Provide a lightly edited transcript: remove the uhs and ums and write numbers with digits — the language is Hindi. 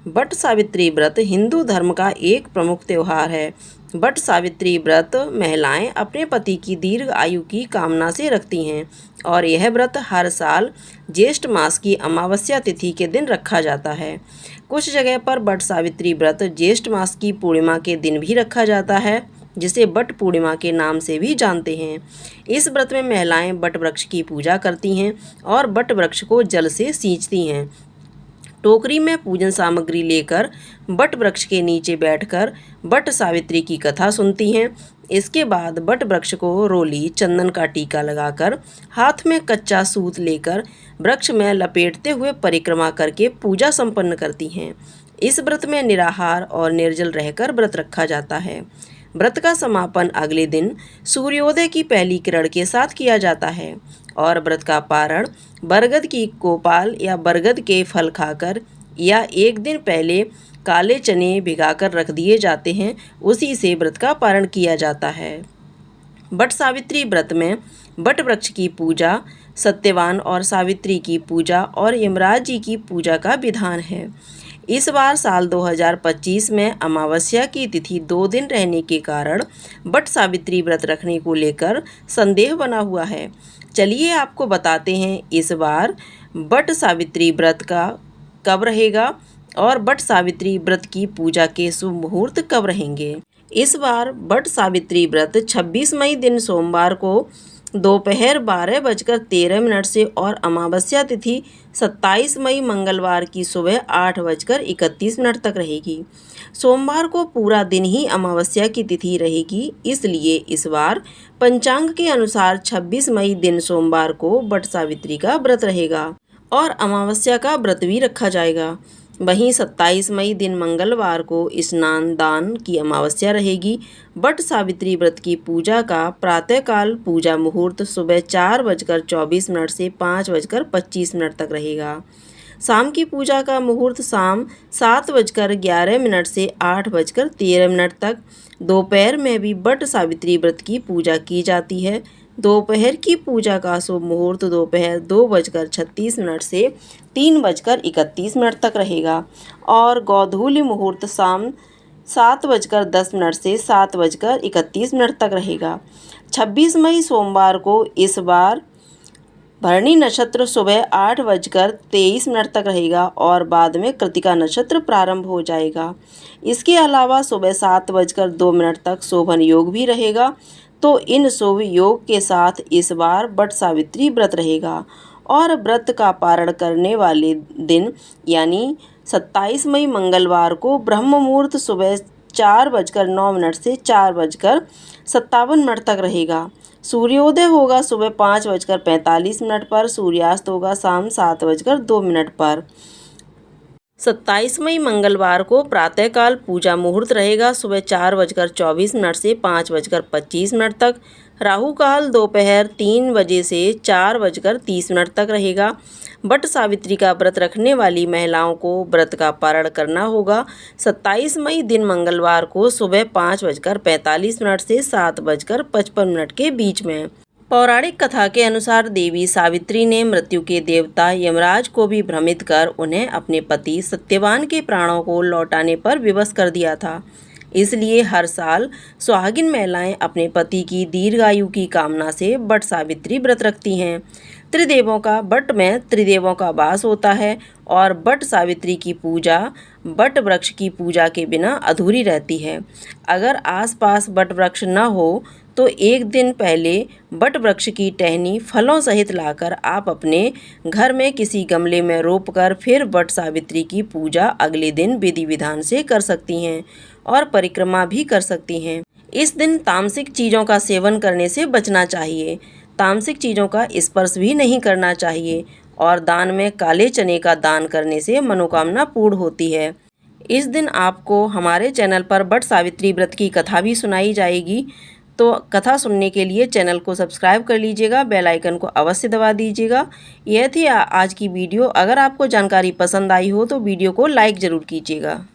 बट सावित्री व्रत हिंदू धर्म का एक प्रमुख त्यौहार है। बट सावित्री व्रत महिलाएं अपने पति की दीर्घ आयु की कामना से रखती हैं और यह व्रत हर साल ज्येष्ठ मास की अमावस्या तिथि के दिन रखा जाता है। कुछ जगह पर बट सावित्री व्रत ज्येष्ठ मास की पूर्णिमा के दिन भी रखा जाता है, जिसे बट पूर्णिमा के नाम से भी जानते हैं। इस व्रत में महिलाएं बट वृक्ष की पूजा करती हैं और बट वृक्ष को जल से सींचती हैं। टोकरी में पूजन सामग्री लेकर बट वृक्ष के नीचे बैठकर बट सावित्री की कथा सुनती हैं। इसके बाद बट वृक्ष को रोली चंदन का टीका लगाकर हाथ में कच्चा सूत लेकर वृक्ष में लपेटते हुए परिक्रमा करके पूजा संपन्न करती हैं। इस व्रत में निराहार और निर्जल रहकर व्रत रखा जाता है। व्रत का समापन अगले दिन सूर्योदय की पहली किरण के साथ किया जाता है और व्रत का पारण बरगद की कोपाल या बरगद के फल खाकर या एक दिन पहले काले चने भिगाकर रख दिए जाते हैं, उसी से व्रत का पारण किया जाता है। बट सावित्री व्रत में बट वृक्ष की पूजा, सत्यवान और सावित्री की पूजा और यमराज जी की पूजा का विधान है। इस बार साल 2025 में अमावस्या की तिथि 2 दिन रहने के कारण बट सावित्री व्रत रखने को लेकर संदेह बना हुआ है। चलिए आपको बताते हैं इस बार बट सावित्री व्रत का कब रहेगा और बट सावित्री व्रत की पूजा के शुभ मुहूर्त कब रहेंगे। इस बार बट सावित्री व्रत 26 मई दिन सोमवार को दोपहर 12:13 से और अमावस्या तिथि 27 मई मंगलवार की सुबह 8:31 तक रहेगी। सोमवार को पूरा दिन ही अमावस्या की तिथि रहेगी, इसलिए इस बार पंचांग के अनुसार 26 मई दिन सोमवार को बट सावित्री का व्रत रहेगा और अमावस्या का व्रत भी रखा जाएगा। वहीं 27 मई दिन मंगलवार को स्नान दान की अमावस्या रहेगी। बट सावित्री व्रत की पूजा का प्रातःकाल पूजा मुहूर्त सुबह 4:24 से 5:25 तक रहेगा। शाम की पूजा का मुहूर्त शाम 7:11 से 8:13 तक। दोपहर में भी बट सावित्री व्रत की पूजा की जाती है। दोपहर की पूजा का शुभ मुहूर्त दोपहर 2:36 से 3:31 तक रहेगा और गोधूली मुहूर्त शाम 7:10 से 7:31 तक रहेगा। 26 मई सोमवार को इस बार भरणी नक्षत्र सुबह 8:23 तक रहेगा और बाद में कृतिका नक्षत्र प्रारंभ हो जाएगा। इसके अलावा सुबह 7:02 तक शोभन योग भी रहेगा। तो इन शुभ योग के साथ इस बार बट सावित्री व्रत रहेगा और व्रत का पारण करने वाले दिन यानी 27 मई मंगलवार को ब्रह्म मुहूर्त सुबह 4:09 से 4:57 तक रहेगा। सूर्योदय होगा सुबह 5:45 पर, सूर्यास्त होगा शाम 7:02 पर। 27 मई मंगलवार को प्रातःकाल पूजा मुहूर्त रहेगा सुबह 4:24 से 5:25 तक। राहु काल दोपहर 3 बजे से 4:30 तक रहेगा। बट सावित्री का व्रत रखने वाली महिलाओं को व्रत का पारण करना होगा 27 मई दिन मंगलवार को सुबह 5:45 से 7:55 के बीच में। पौराणिक कथा के अनुसार देवी सावित्री ने मृत्यु के देवता यमराज को भी भ्रमित कर उन्हें अपने पति सत्यवान के प्राणों को लौटाने पर विवश कर दिया था। इसलिए हर साल सुहागिन महिलाएं अपने पति की दीर्घायु की कामना से बट सावित्री व्रत रखती हैं। बट में त्रिदेवों का वास होता है और बट सावित्री की पूजा बट वृक्ष की पूजा के बिना अधूरी रहती है। अगर आसपास बट वृक्ष न हो तो एक दिन पहले बट वृक्ष की टहनी फलों सहित लाकर आप अपने घर में किसी गमले में रोपकर फिर बट सावित्री की पूजा अगले दिन विधि विधान से कर सकती हैं और परिक्रमा भी कर सकती हैं। इस दिन तामसिक चीज़ों का सेवन करने से बचना चाहिए। तामसिक चीज़ों का स्पर्श भी नहीं करना चाहिए और दान में काले चने का दान करने से मनोकामना पूर्ण होती है। इस दिन आपको हमारे चैनल पर बट सावित्री व्रत की कथा भी सुनाई जाएगी। तो कथा सुनने के लिए चैनल को सब्सक्राइब कर लीजिएगा, बेल आइकन को अवश्य दबा दीजिएगा। यह थी आज की वीडियो। अगर आपको जानकारी पसंद आई हो तो वीडियो को लाइक ज़रूर कीजिएगा।